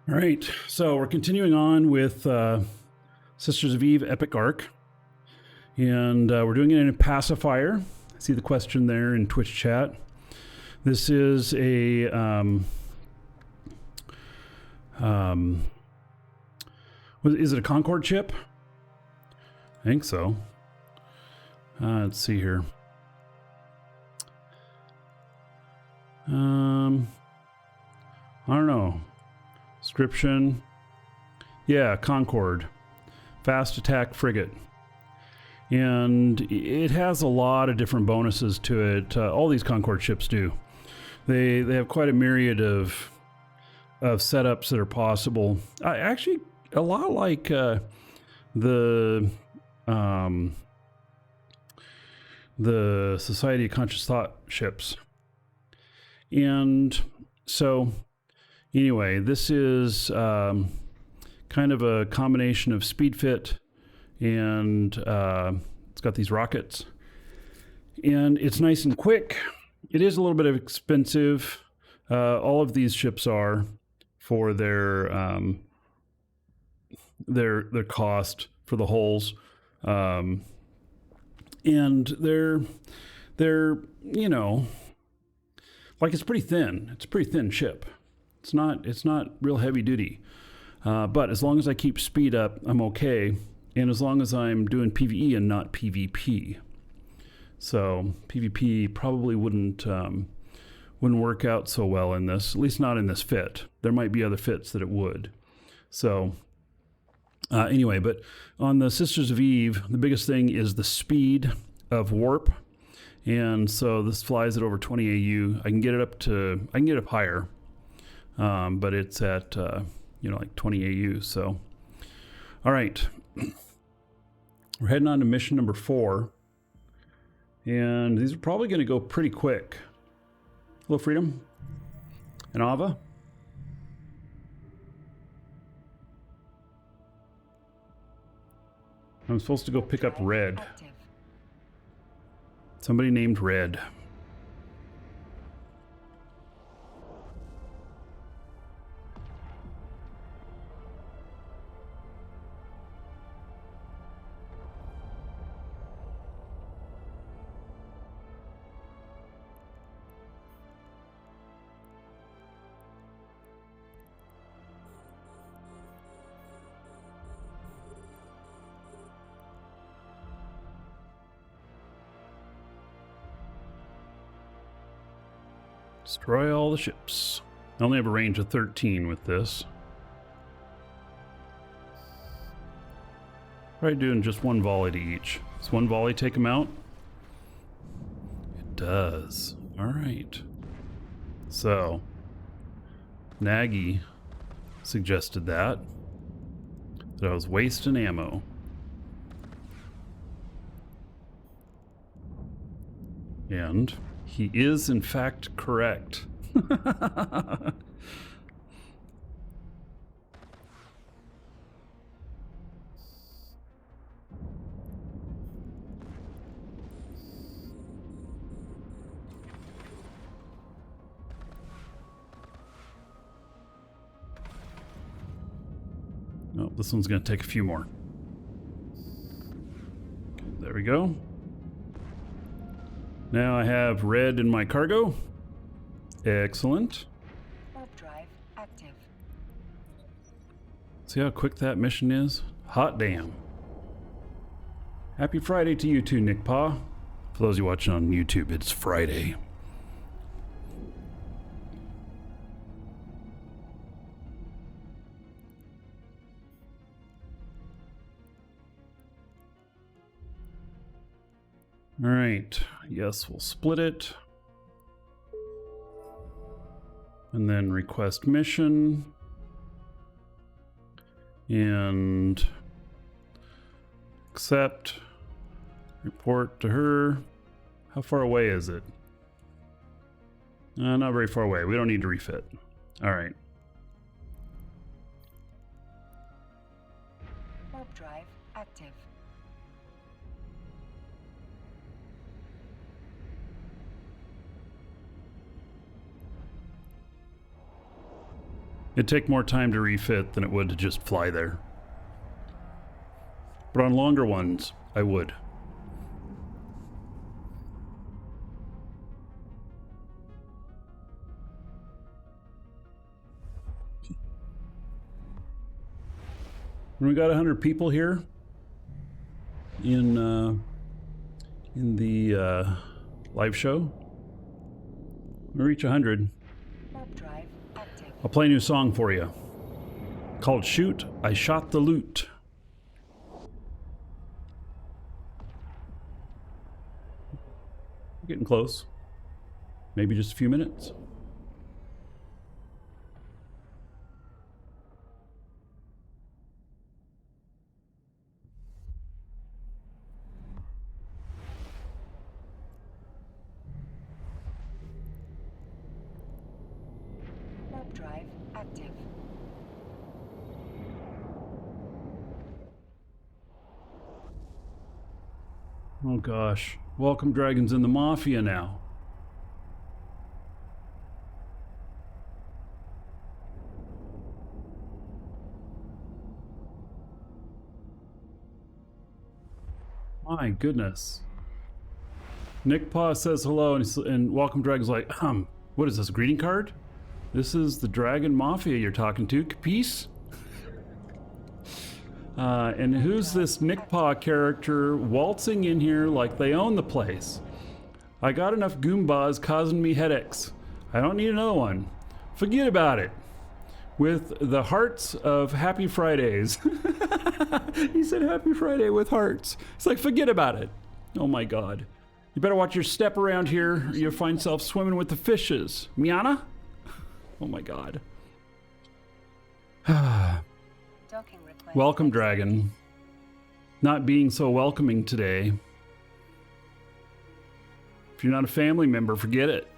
All right, so we're continuing on with Sisters of Eve Epic Arc, and we're doing it in a pacifier. I see the question there in Twitch chat. This is a is it a Concord chip? I think so. Let's see here. I don't know. Description. Yeah, Concord. Fast attack frigate. And it has a lot of different bonuses to it. All these Concord ships do. They have quite a myriad of setups that are possible. Actually, a lot like the Society of Conscious Thought ships. And so, anyway, this is kind of a combination of speed fit, and it's got these rockets, and it's nice and quick. It is a little bit expensive. All of these ships are for their cost for the hulls, and they're you know, like, it's pretty thin. It's a pretty thin ship. It's not real heavy duty. But as long as I keep speed up, I'm okay. And as long as I'm doing PvE and not PvP. So PvP probably wouldn't work out so well in this, at least not in this fit. There might be other fits that it would. So anyway, but on the Sisters of Eve, the biggest thing is the speed of warp. And so this flies at over 20 AU. I can get up higher, but it's at like 20 AU. So, all right, we're heading on to mission number 4, and these are probably going to go pretty quick. Hello, Freedom and Ava. I'm supposed to go pick up Red. Somebody named Red. Destroy all the ships. I only have a range of 13 with this. Probably doing just one volley to each. Does one volley take them out? It does. All right. So, Nagy suggested that I was wasting ammo. And he is, in fact, correct. Oh, this one's going to take a few more. Okay, there we go. Now I have Red in my cargo. Excellent. Warp drive active. See how quick that mission is? Hot damn. Happy Friday to you too, Nick Pa. For those of you watching on YouTube, it's Friday. All right, yes, we'll split it. And then request mission. And accept. Report to her. How far away is it? Not very far away. We don't need to refit. All right. Warp drive active. It'd take more time to refit than it would to just fly there. But on longer ones, I would. We got 100 people here in the live show. When we reach 100, Warp drive active. I'll play a new song for you called "Shoot, I Shot the Loot." We're getting close. Maybe just a few minutes. Warp drive active. Oh gosh. Welcome Dragons in the Mafia now. My goodness. Nick Paw says hello, and Welcome Dragon's like, what is this, a greeting card? This is the Dragon Mafia you're talking to, capiche? And who's this Nick Paw character waltzing in here like they own the place? I got enough Goombas causing me headaches. I don't need another one. Forget about it. With the hearts of Happy Fridays. He said Happy Friday with hearts. It's like, forget about it. Oh my God. You better watch your step around here or you'll find yourself swimming with the fishes. Miana? Oh my God. Docking request. Welcome, Dragon. Not being so welcoming today. If you're not a family member, forget it.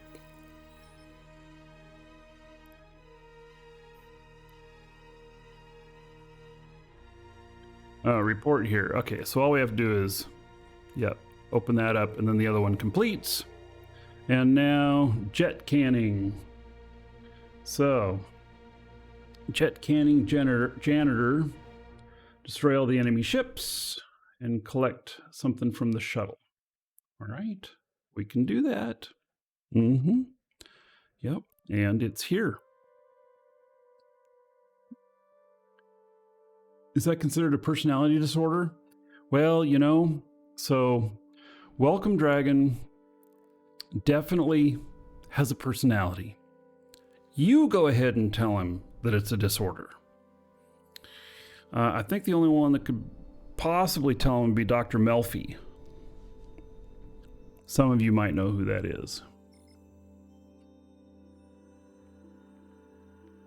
Report here. Okay, so all we have to do is, open that up, and then the other one completes. And now, jet canning. So, jet canning janitor, destroy all the enemy ships, and collect something from the shuttle. All right, we can do that. Yep, and it's here. Is that considered a personality disorder? Well, you know, so Welcome Dragon definitely has a personality. You go ahead and tell him that it's a disorder. I think the only one that could possibly tell him would be Dr. Melfi. Some of you might know who that is.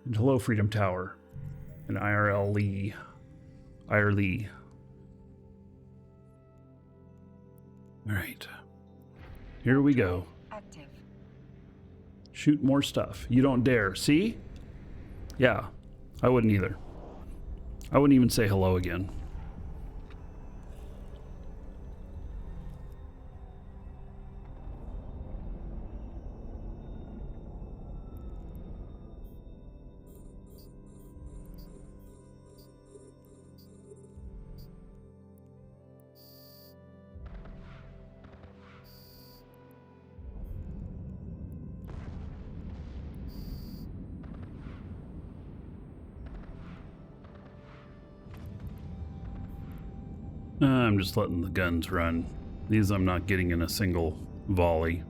And hello, Freedom Tower and IRL Lee. Ire Lee. All right. Here we go. Active. Shoot more stuff. You don't dare. See? Yeah, I wouldn't either. I wouldn't even say hello again. I'm just letting the guns run. These I'm not getting in a single volley.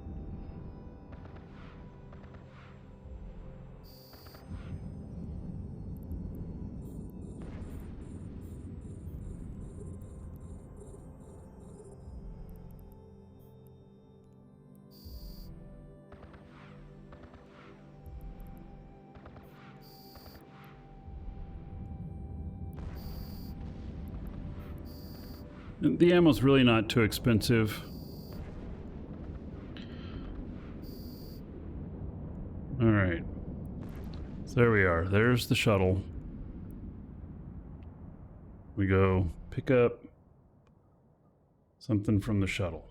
The ammo's really not too expensive. All right. So there we are. There's the shuttle. We go pick up something from the shuttle.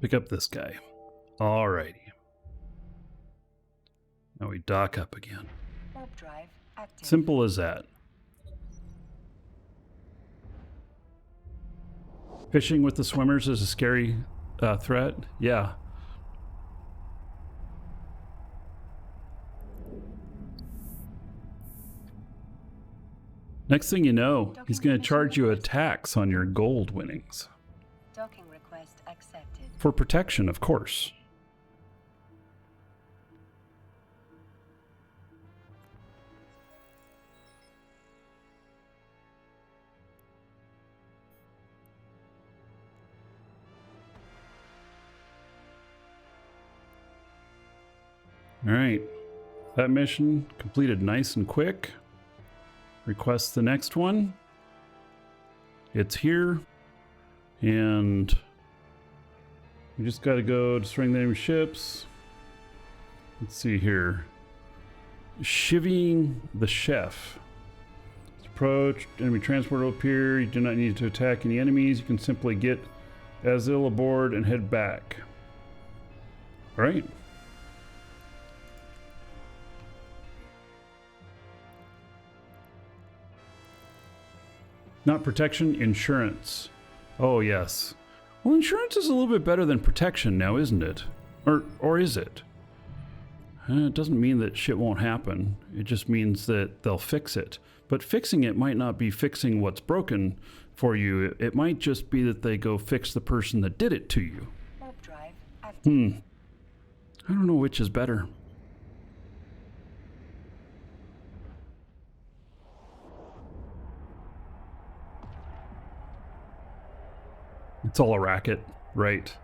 Pick up this guy. Alrighty. Now we dock up again. Warp drive active. Simple as that. Fishing with the swimmers is a scary threat. Yeah. Next thing you know, he's going to charge you a tax on your gold winnings. Docking request accepted. For protection, of course. All right. That mission completed nice and quick. Request the next one. It's here. And we just got to go destroying the enemy ships. Let's see here. Chivying the chef. Approach. Enemy transport will appear. You do not need to attack any enemies. You can simply get Azil aboard and head back. All right. Not protection, insurance. Oh, yes. Well, insurance is a little bit better than protection now, isn't it? Or is it? It doesn't mean that shit won't happen. It just means that they'll fix it. But fixing it might not be fixing what's broken for you. It might just be that they go fix the person that did it to you. Warp drive active. I don't know which is better. It's all a racket, right?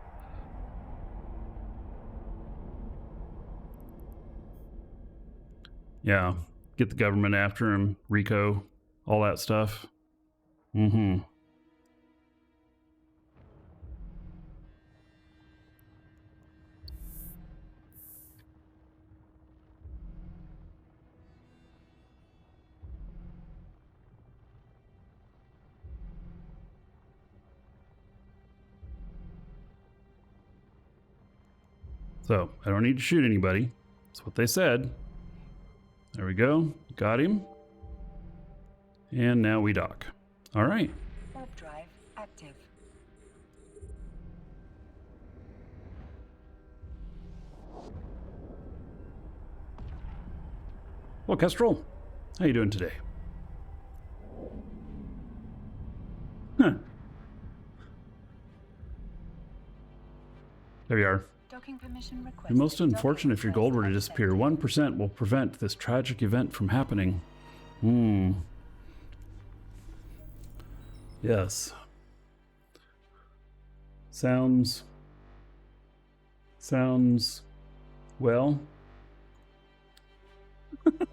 Yeah, get the government after him, RICO, all that stuff. Mm-hmm. So, I don't need to shoot anybody. That's what they said. There we go. Got him. And now we dock. All right. Warp drive active. Well, Kestrel, how you doing today? Huh. There you are. Docking permission requested. The most unfortunate if your gold were to Request disappear. 1% will prevent this tragic event from happening. Yes. Sounds well. Complete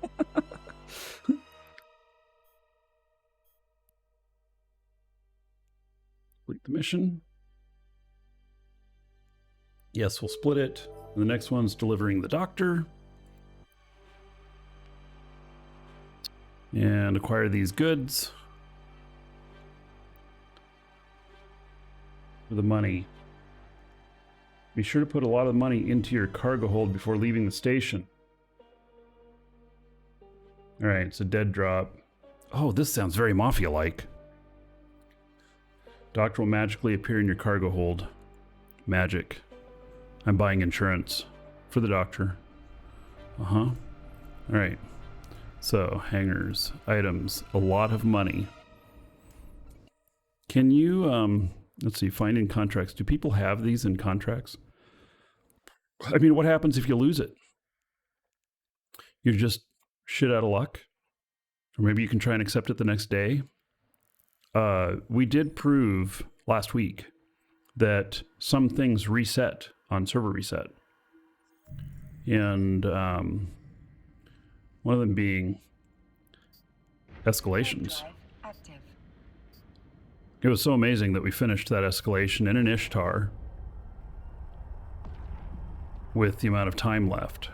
the mission. Yes, we'll split it. The next one's delivering the doctor. And acquire these goods. For the money. Be sure to put a lot of money into your cargo hold before leaving the station. Alright, it's a dead drop. Oh, this sounds very Mafia-like. Doctor will magically appear in your cargo hold. Magic. I'm buying insurance for the doctor. Alright. So, hangars, items, a lot of money. Can you, let's see, find in contracts. Do people have these in contracts? I mean, what happens if you lose it? You're just shit out of luck? Or maybe you can try and accept it the next day? We did prove last week that some things reset on server reset. And one of them being escalations. It was so amazing that we finished that escalation in an Ishtar with the amount of time left.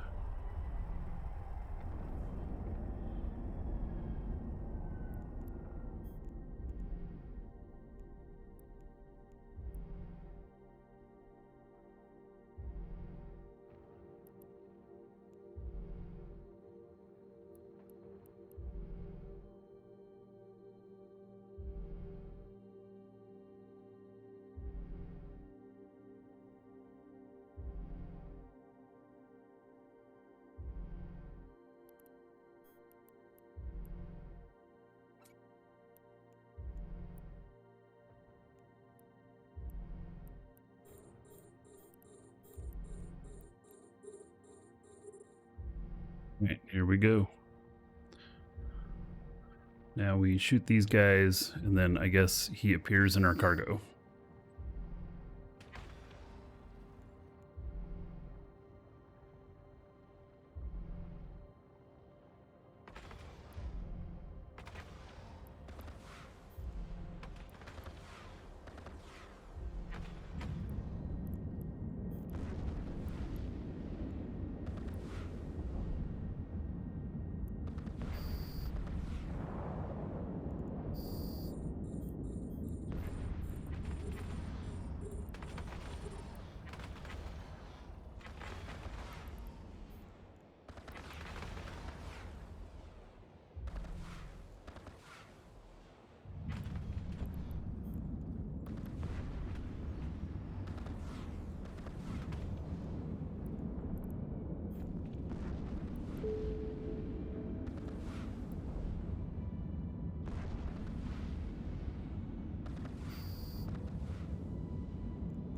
Right, here we go. Now we shoot these guys, and then I guess he appears in our cargo.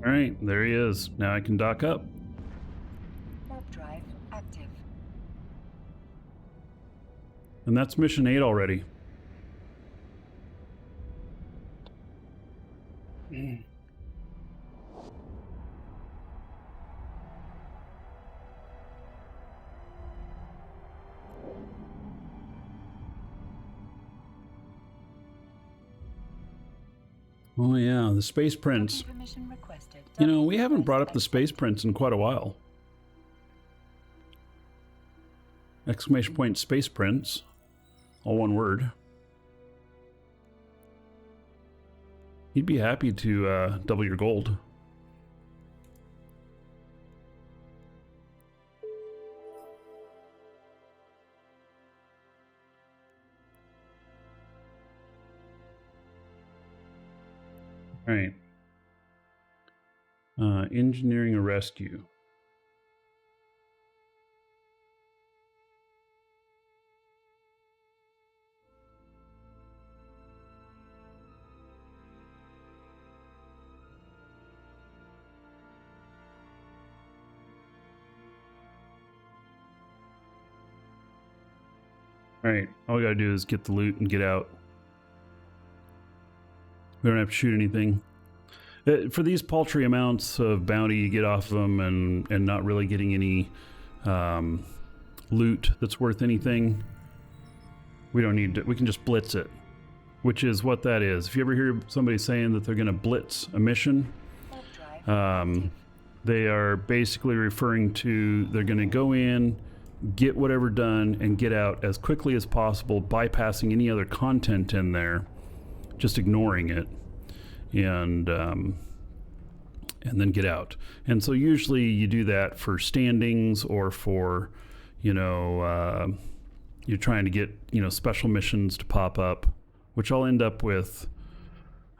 All right, there he is. Now I can dock up. Warp drive active. And that's mission 8 already. Oh yeah, the Space Prince. Permission requested. You know, we haven't Request brought up the Space accepted. Prince in quite a while. Exclamation point Space Prince. All one word. He'd be happy to double your gold. All right. Engineering a rescue. All right, all we gotta do is get the loot and get out. We don't have to shoot anything. For these paltry amounts of bounty you get off of them and not really getting any loot that's worth anything, we don't need to, we can just blitz it, which is what that is. If you ever hear somebody saying that they're gonna blitz a mission, Warp drive active. they are basically referring to they're gonna go in, get whatever done, and get out as quickly as possible, bypassing any other content in there, just ignoring it, and then get out. And so usually you do that for standings or for, you know, you're trying to get, you know, special missions to pop up, which I'll end up with,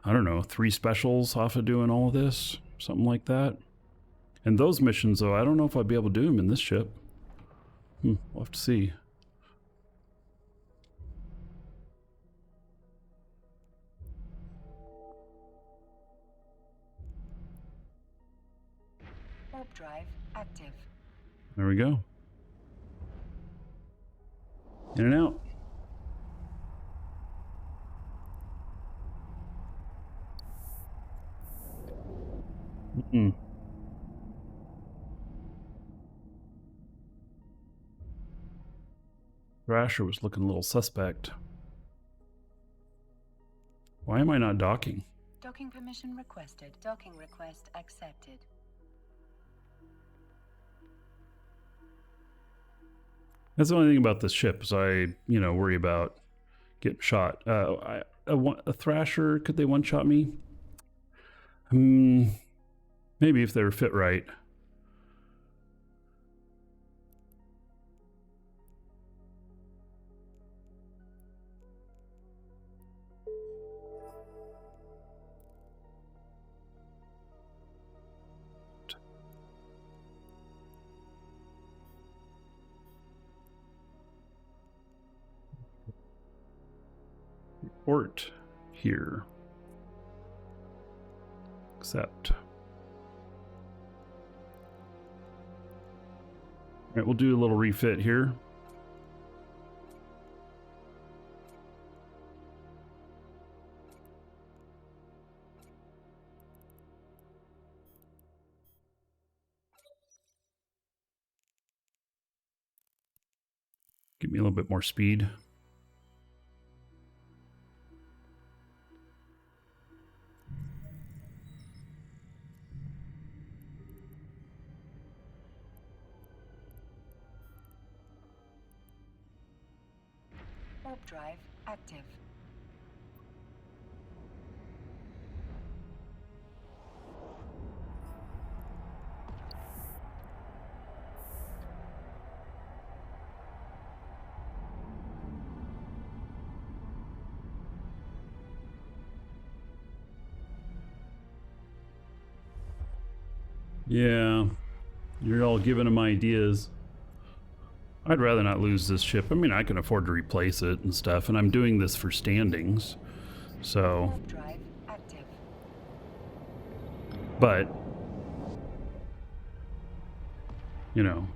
I don't know, 3 specials off of doing all of this, something like that. And those missions, though, I don't know if I'd be able to do them in this ship. We'll have to see. Warp drive active. There we go. In and out. Thrasher was looking a little suspect. Why am I not docking? Docking permission requested. Docking request accepted. That's the only thing about this ship is I, you know, worry about getting shot. A Thrasher, could they one-shot me? Maybe if they were fit right. Report here. Accept. All right, we'll do a little refit here. Give me a little bit more speed. Warp drive active. Yeah, you're all giving them ideas. I'd rather not lose this ship. I mean, I can afford to replace it and stuff, and I'm doing this for standings. So, Warp drive active. but, you know.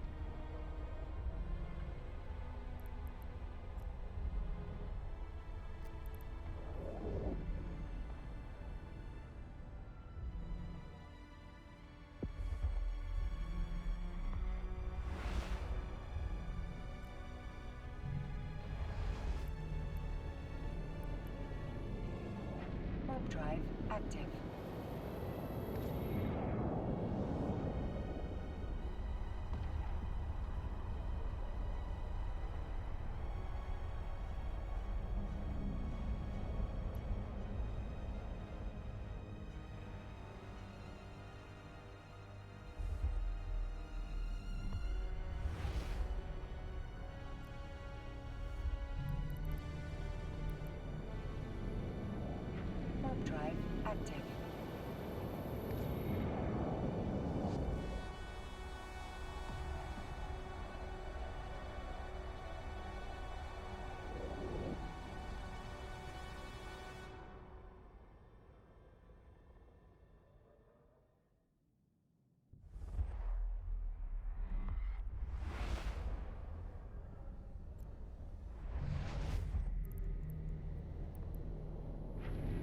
Warp drive active. Warp drive active.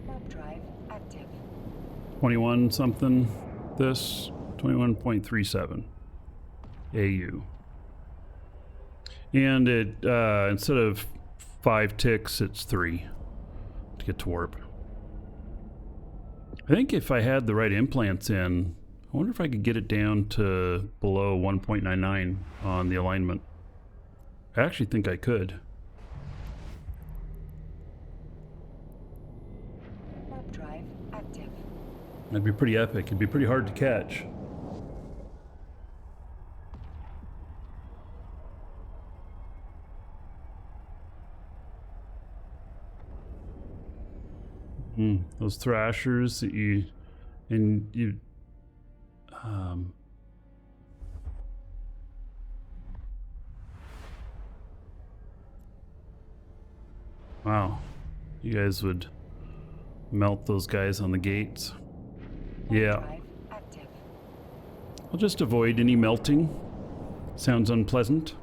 Warp drive active. 21 something, this 21.37 AU. And it, instead of 5 ticks, it's 3 to get to warp. I think if I had the right implants in, I wonder if I could get it down to below 1.99 on the alignment. I actually think I could. Warp drive active. That'd be pretty epic. It'd be pretty hard to catch. Those thrashers that you wow, you guys would melt those guys on the gates. Yeah, Drive active. I'll just avoid any melting. Sounds unpleasant.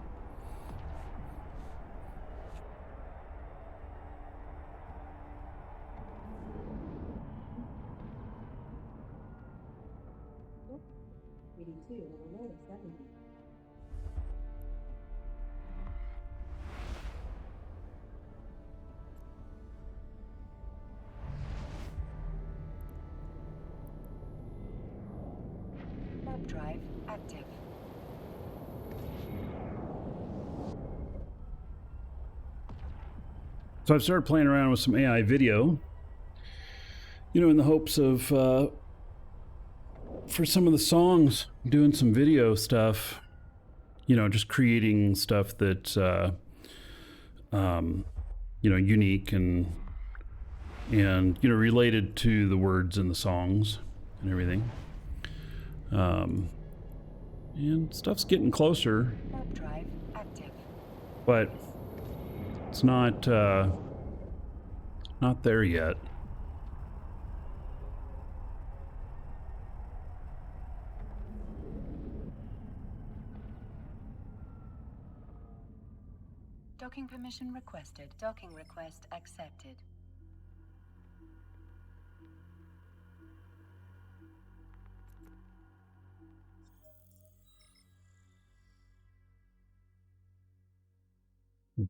Warp drive active. So I've started playing around with some AI video, you know, in the hopes of, for some of the songs, doing some video stuff, you know, just creating stuff that's, you know, unique and, you know, related to the words in the songs and everything. And stuff's getting closer, Warp drive active. but it's not there yet. Docking permission requested. Docking request accepted.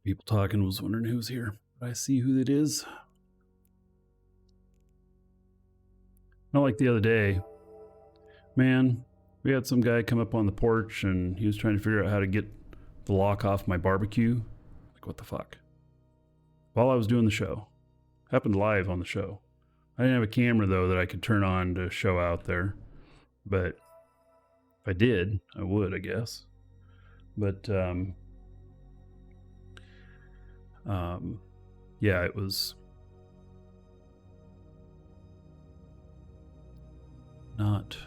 People talking, was wondering who's here. I see who it is. Not like the other day. Man, we had some guy come up on the porch and he was trying to figure out how to get the lock off my barbecue. Like, what the fuck? While I was doing the show. Happened live on the show. I didn't have a camera, though, that I could turn on to show out there. But if I did, I would, I guess. But, yeah, it was not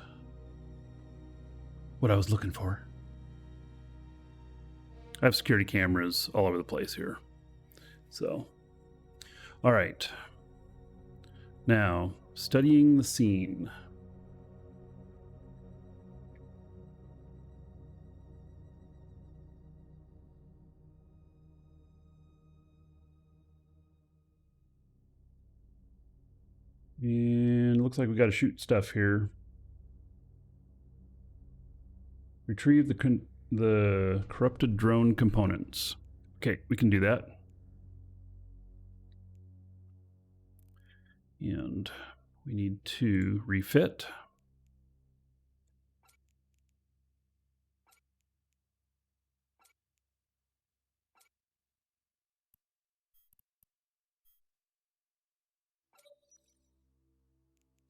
what I was looking for. I have security cameras all over the place here. So, all right. Now, studying the scene. And it looks like we got to shoot stuff here. Retrieve the corrupted drone components. Okay, we can do that. And we need to refit.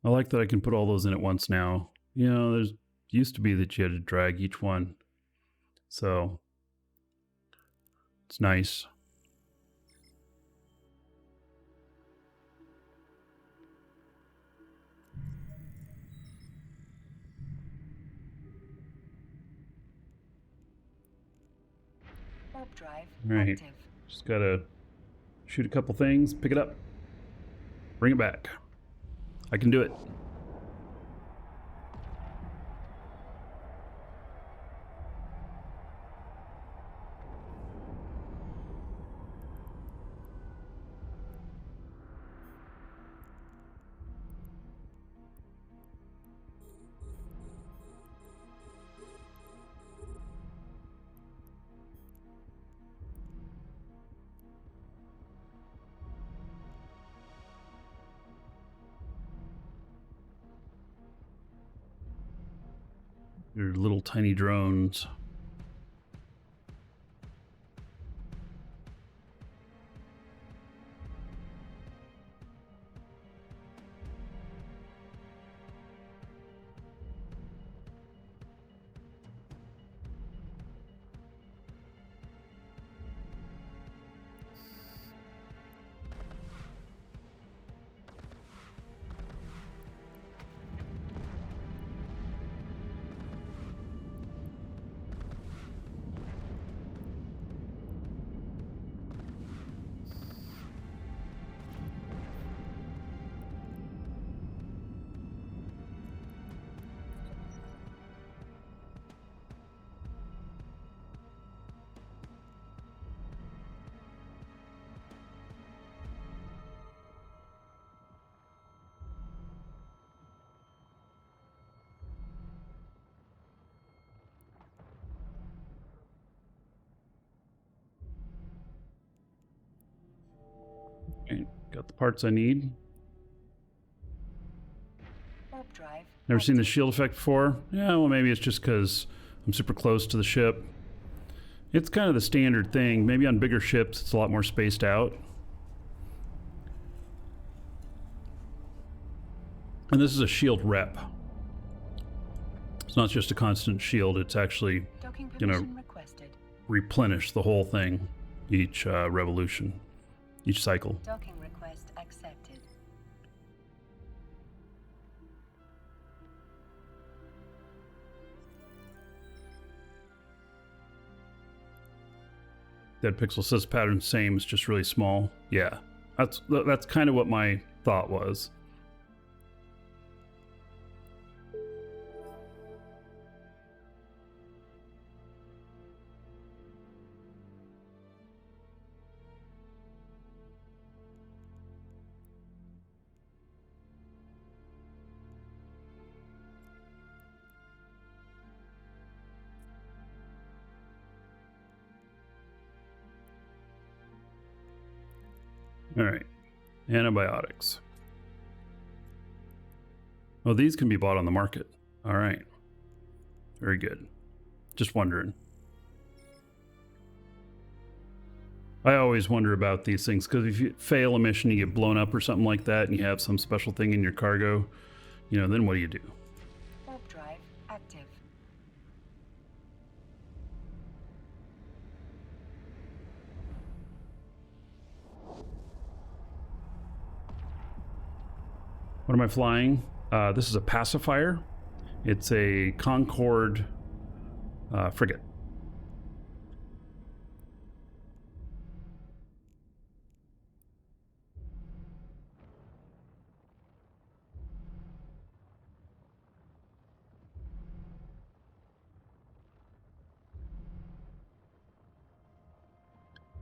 I like that I can put all those in at once now. You know, there's used to be that you had to drag each one. So it's nice. Warp drive All right. active. Just gotta shoot a couple things, pick it up, bring it back. I can do it. They're little tiny drones. Okay, got the parts I need. Warp drive Never seen the active. shield effect before? Yeah, well, maybe it's just because I'm super close to the ship. It's kind of the standard thing. Maybe on bigger ships, it's a lot more spaced out. And this is a shield rep. It's not just a constant shield, it's actually Docking gonna permission requested. replenish the whole thing each revolution, each cycle. Docking request accepted. Dead pixel says pattern same, it's just really small. Yeah, that's kind of what my thought was. All right. Antibiotics. Oh, these can be bought on the market. All right. Very good. Just wondering. I always wonder about these things because if you fail a mission, you get blown up or something like that, and you have some special thing in your cargo, you know, then what do you do? Warp drive active. What am I flying? This is a pacifier. It's a Concorde frigate.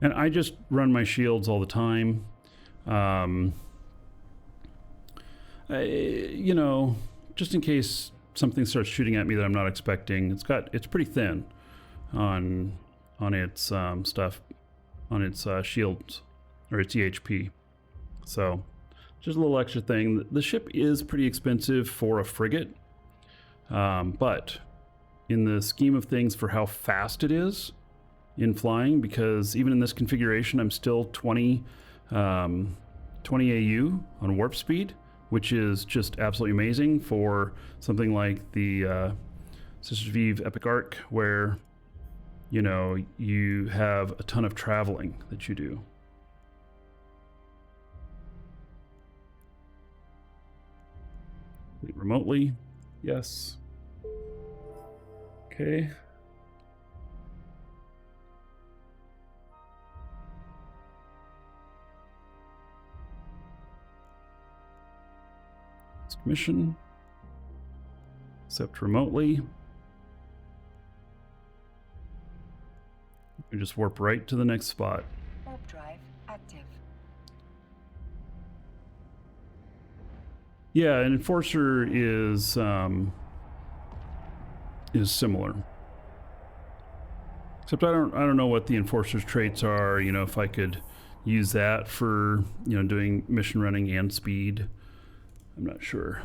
And I just run my shields all the time. You know, just in case something starts shooting at me that I'm not expecting. It's pretty thin on its stuff, on its shields or its EHP. So just a little extra thing. The ship is pretty expensive for a frigate, but in the scheme of things for how fast it is in flying, because even in this configuration I'm still 20 AU on warp speed, which is just absolutely amazing for something like the Sisters of Eve Epic Arc, where, you know, you have a ton of traveling that you do. Remotely, yes. Okay. Mission. Accept remotely. We just warp right to the next spot. Warp drive active. Yeah, an Enforcer is similar. Except I don't know what the Enforcer's traits are, you know, if I could use that for, you know, doing mission running and speed. I'm not sure.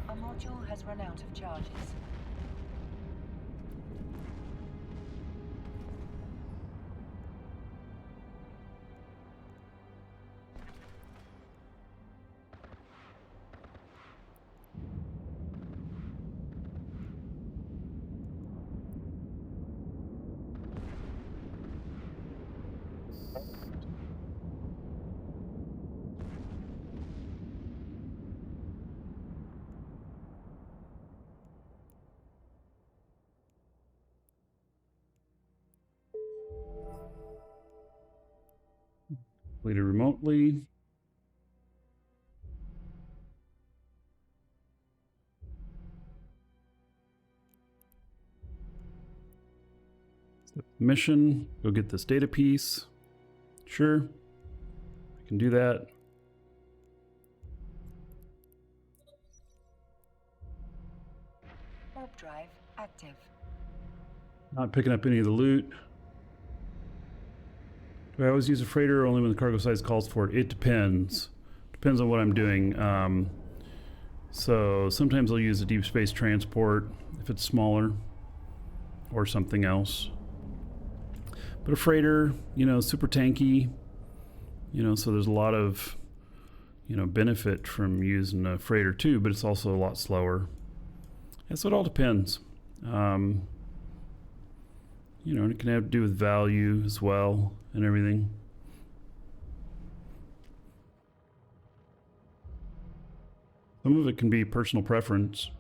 Our module has run out of charges. Completed remotely. Mission, go get this data piece. Sure, I can do that. Warp drive active. Not picking up any of the loot. Do I always use a freighter or only when the cargo size calls for it? It depends. Depends on what I'm doing. So sometimes I'll use a deep space transport if it's smaller or something else. But a freighter, you know, super tanky, you know, so there's a lot of, you know, benefit from using a freighter too, but it's also a lot slower. Yeah, so it all depends. You know, and it can have to do with value as well and everything. Some of it can be personal preference.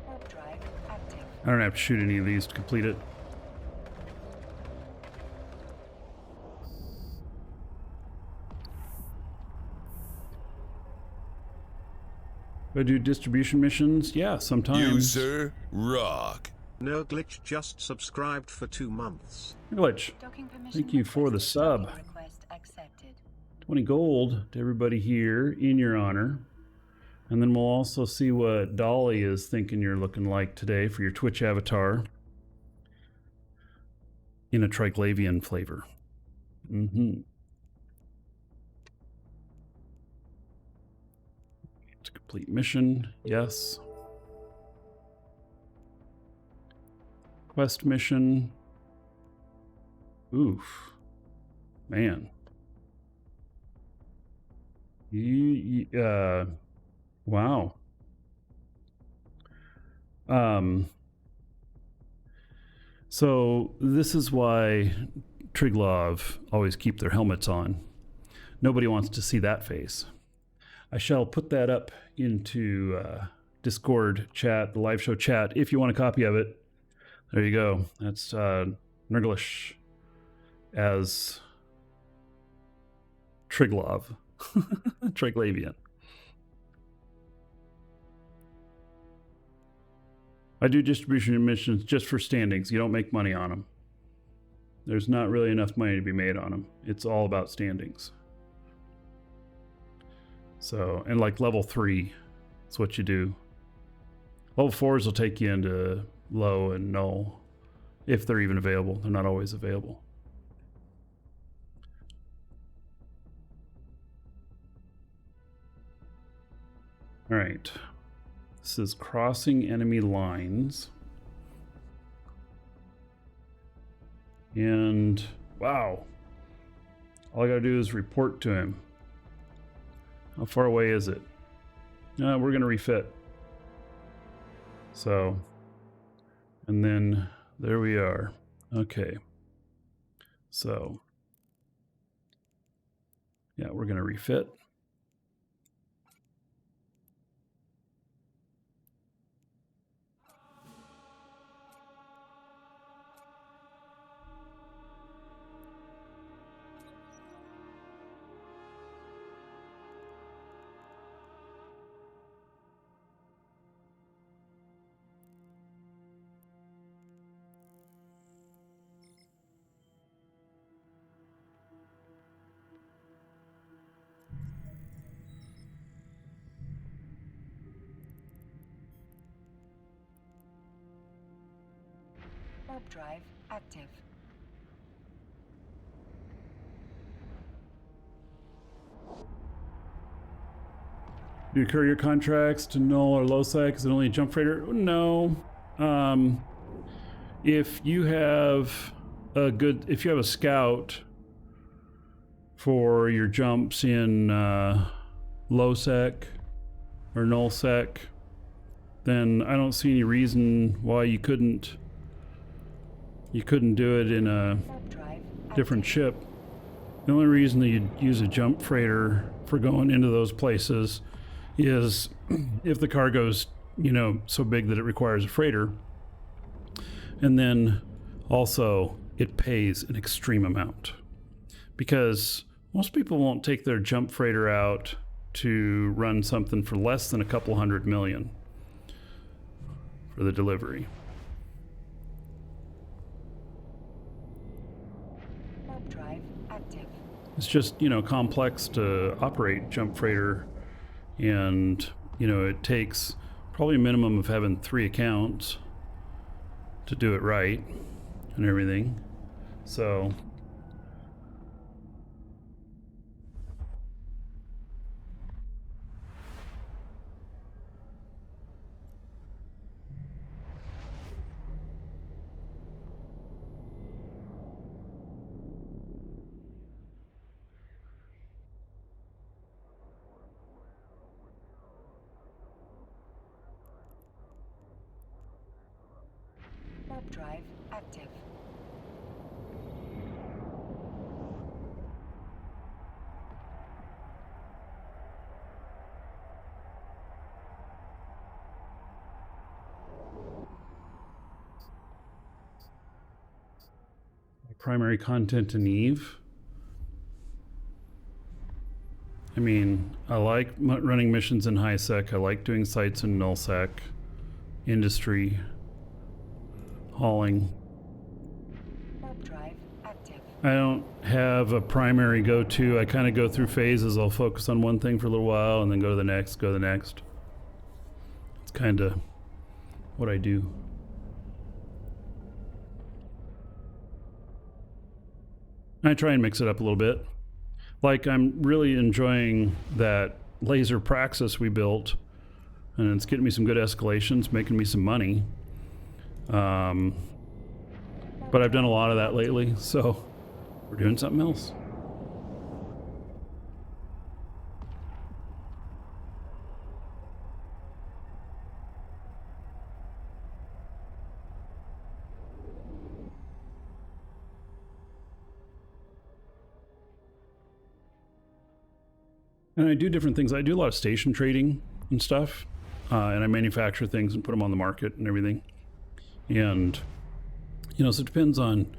Warp drive active. I don't have to shoot any of these to complete it. Do I do distribution missions? Yeah, sometimes. User rock. No Glitch just subscribed for 2 months. Glitch. Docking permission Thank you for the requested. sub. Docking request accepted. 20 gold to everybody here in your honor. And then we'll also see what Dolly is thinking you're looking like today for your Twitch avatar in a Triglavian flavor. It's a complete mission. Yes. Quest mission. Oof. Man. Wow. So this is why Triglov always keep their helmets on. Nobody wants to see that face. I shall put that up into Discord chat, the live show chat, if you want a copy of it. There you go. That's Nurglish as Triglov. Triglavian. I do distribution missions just for standings. You don't make money on them. There's not really enough money to be made on them. It's all about standings. So, and like level 3 is what you do. Level 4s will take you into low and null if they're even available. They're not always available. All right. This is crossing enemy lines. And wow. All I gotta do is report to him. How far away is it? We're gonna refit. So, and then there we are. Okay. So, yeah, we're gonna refit. Warp drive active. Do you courier contracts to null or low sec? Is it only a jump freighter? No. If you have a scout for your jumps in low sec, or nullsec, then I don't see any reason why you couldn't do it in a different ship. The only reason that you'd use a jump freighter for going into those places is if the cargo's, you know, so big that it requires a freighter. And then also it pays an extreme amount, because most people won't take their jump freighter out to run something for less than a couple $100 million for the delivery. Warp drive active. It's just, you know, complex to operate jump freighter, and, you know, it takes probably a minimum of having 3 accounts to do it right and everything. So Warp drive active. primary content in Eve. I mean, I like running missions in high sec. I like doing sites in null sec, industry, hauling. Warp drive active. I don't have a primary go-to. I kind of go through phases. I'll focus on one thing for a little while and then go to the next, go to the next. It's kind of what I do. I try and mix it up a little bit. Like, I'm really enjoying that laser praxis we built, and it's getting me some good escalations, making me some money. But I've done a lot of that lately, so we're doing something else. And I do different things. I do a lot of station trading and stuff, and I manufacture things and put them on the market and everything. And, you know, so it depends on,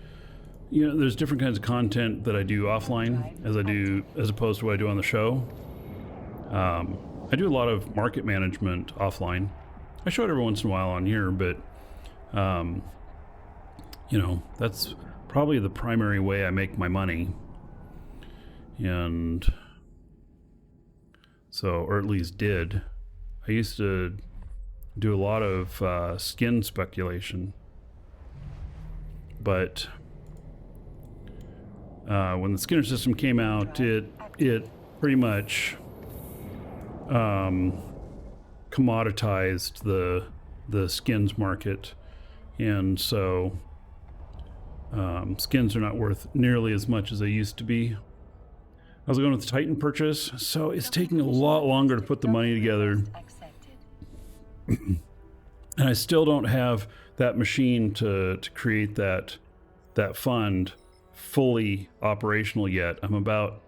you know, there's different kinds of content that I do offline as opposed to what I do on the show. I do a lot of market management offline. I show it every once in a while on here, but, you know, that's probably the primary way I make my money. And so, or at least did. I used to do a lot of skin speculation, but when the Skinner system came out, it pretty much commoditized the skins market, and so skins are not worth nearly as much as they used to be. I was going with the Titan purchase, so it's taking a lot longer to put the money together. And I still don't have that machine to create that fund fully operational yet. I'm about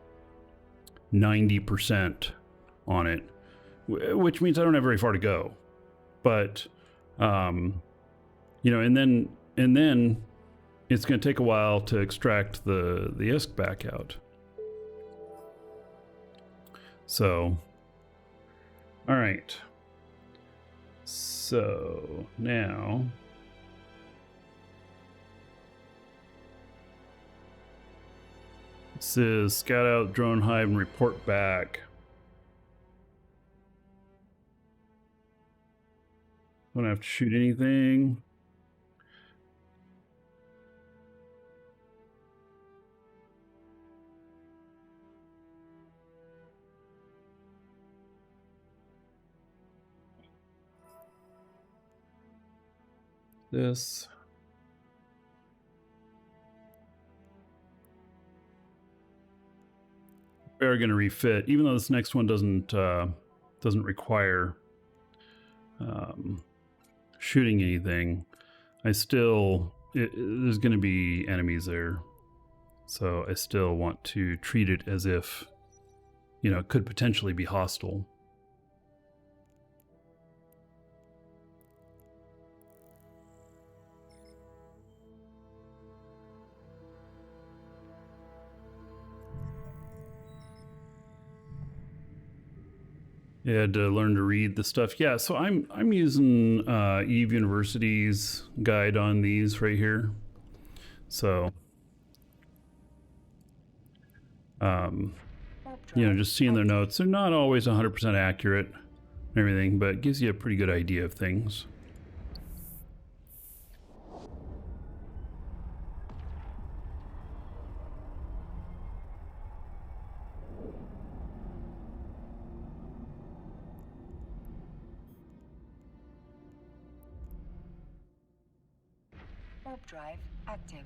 90% on it, which means I don't have very far to go. But you know, and then it's going to take a while to extract the ISK back out. So, all right. So now this is scout out drone hive and report back. Don't have to shoot anything. This. We are going to refit, even though this next one doesn't doesn't require shooting anything, there's going to be enemies there. So I still want to treat it as if, you know, it could potentially be hostile. You had to learn to read the stuff. Yeah, so I'm using Eve University's guide on these right here. So, you know, just seeing their notes. They're not always 100% accurate and everything, but it gives you a pretty good idea of things. Warp drive active.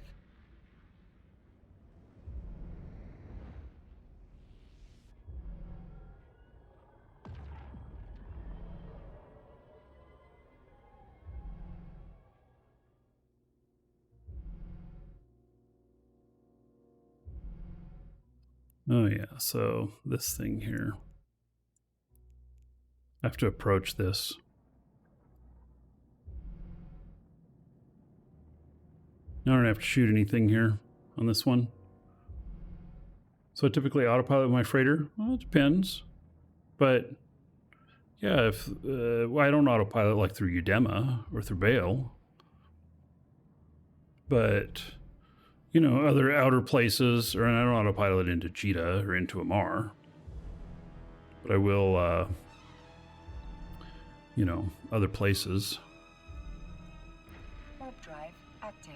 Oh yeah, so this thing here. I have to approach this. I don't have to shoot anything here on this one. So I typically autopilot my freighter. Well, it depends. But yeah, if well, I don't autopilot like through Udema or through Bale. But, you know, other outer places, or I don't autopilot into Jita or into Amar. But I will, you know, other places. Warp drive active.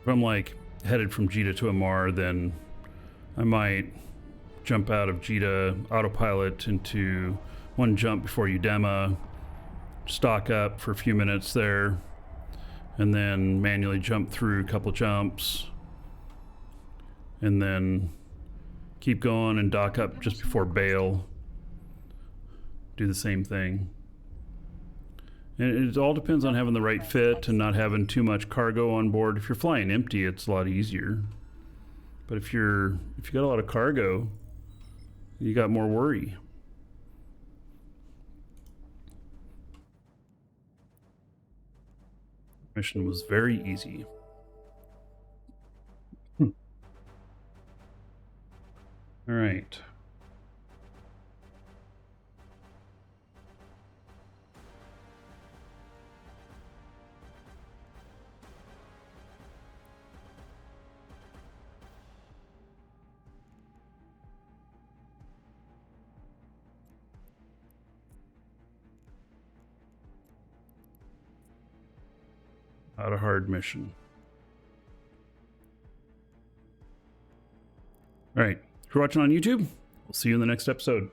If I'm like headed from Jita to Amar, then I might jump out of Jita, autopilot into one jump before Udema, stock up for a few minutes there, and then manually jump through a couple jumps, and then keep going and dock up just before Bale. Do the same thing. And it all depends on having the right fit and not having too much cargo on board. If you're flying empty, it's a lot easier. But if you got a lot of cargo, you got more worry. Mission was very easy. All right. Not a hard mission. All right. If you're watching on YouTube, we'll see you in the next episode.